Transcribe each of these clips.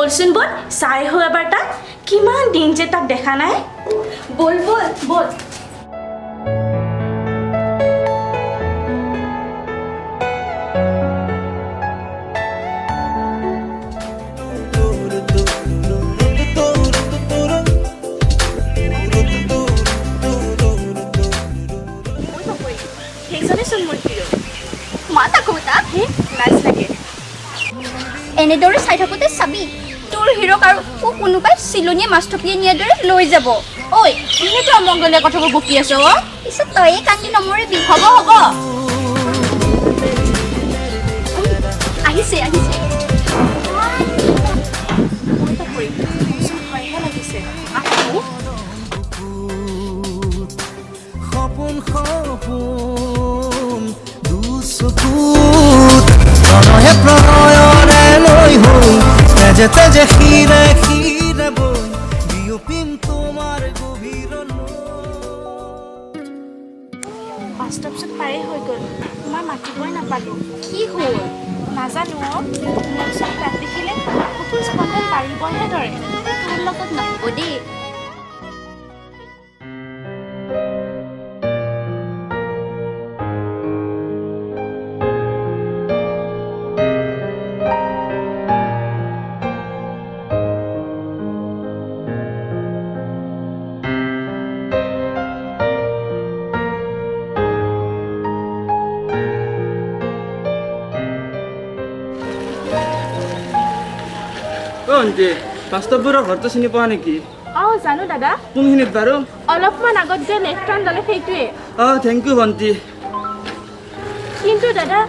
বলচোন বল চাই হৈ এবাৰ তাক কিমান দিন যে তাক দেখা নাই বল বল বল এনেদৰে চাই থাকোঁতে চাবি তোৰ হিৰক আৰু কোনোবাই চিলনীয়ে মাছ থপিয়াই নিয়াৰ দৰে লৈ যাব ঐ এনেকৈ অমংগলীয়া কথাবোৰ বকি আছ পিছত তই কান্দি নমৰিবি হ'ব হ'ব আহিছে আহিছে সপোন সপোন দুচকুত প্ৰণয়ে প্ৰণয়ৰে লৈ হৈ তেজে তেজে শিৰে শিৰে বৈ বিয়পিম তোমাৰ গভীৰ পাঁচটা পিছত পাৰেই হৈ গ'ল তোমাৰ মাতিবই নাপালোঁ কি হ'ল নাজানো মোৰ ওচৰত তাত দেখিলে কুকুৰ স্পন্দন পাৰিবহে ধৰে তোৰ লগত নহ'ব দেই বাস্তৱবোৰৰ ঘৰটো চিনি পোৱা নেকি অঁ জানো দাদা কোনখিনিত বাৰু অলপমান আগত যে লেফ্ট টাৰ্ণ ল'লে সেইটোৱে অঁ থেংক ইউ ভণ্টি কিন্তু দাদা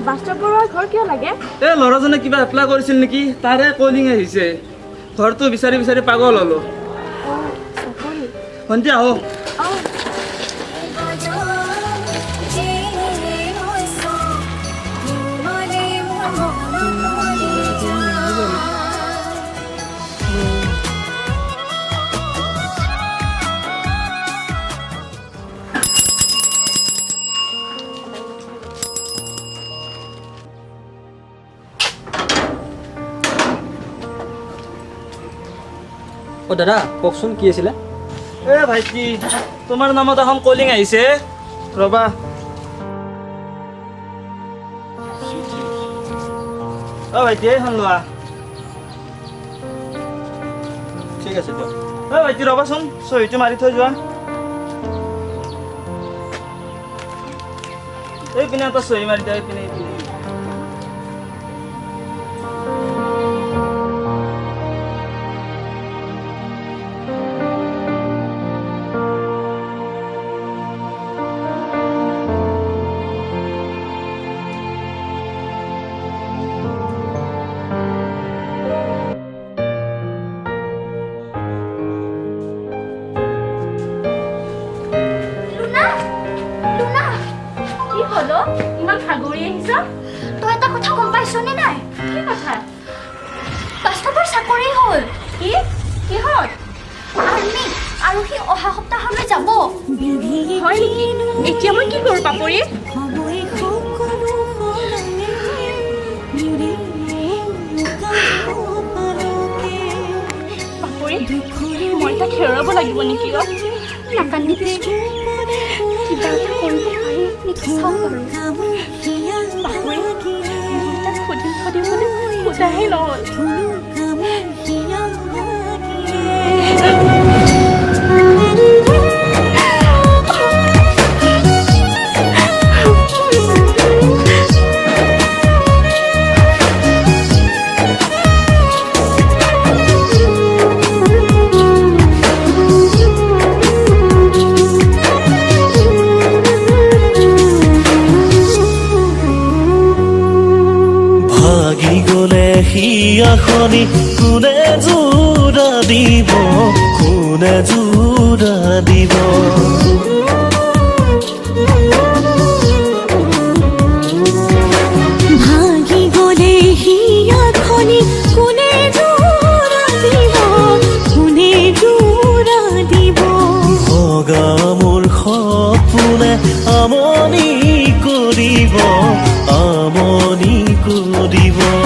বাস্তৱবোৰৰ ঘৰ কিয় লাগে এই ল'ৰাজনে কিবা এপ্লাই কৰিছিল নেকি তাৰে কলিং আহিছে ঘৰটো বিচাৰি বিচাৰি পাগল হ'লো ভণ্টি আহো অঁ অ' দাদা কওকচোন কি আছিলে এ ভাইটি তোমাৰ নামত এখন কলিং আহিছে ৰ'বা অ' ভাইটি এইখন লোৱা ঠিক আছে দিয়ক অ' ভাইটি ৰ'বাচোন চহীটো মাৰি থৈ যোৱা এইপিনে এটা চহী মাৰি দিয়া এইপিনে এইপিনে কি হ'ল ইমান ভাগৰি আহিছ তই এটা কথা গম পাইছনে নাই কি কথা বাস্তৱৰ চাকৰি হ'ল কি কিহত আৰ্মি আৰু সি অহা সপ্তাহলৈ যাব হয় নেকি এতিয়া মই কি কৰোঁ পাপৰি পাপৰি মই তাক হেৰুৱাব লাগিব নেকি নাকান্দিবি কিবা এটা কৰিব পাৰি নেকি চাওঁ বাৰু পাপৰি মই তাক সুধিম সুধিম বুলি সোধাহে নহ'ল হিয়াখনি কোনে জোৰা দিব কোনে জোৰা দিব ভাগি গলে হিয়াখনি কোনে জোৰা দিব কোনে জোৰা দিব ভগা মোৰ সপোনে আমনি কৰিব আমনি কৰিব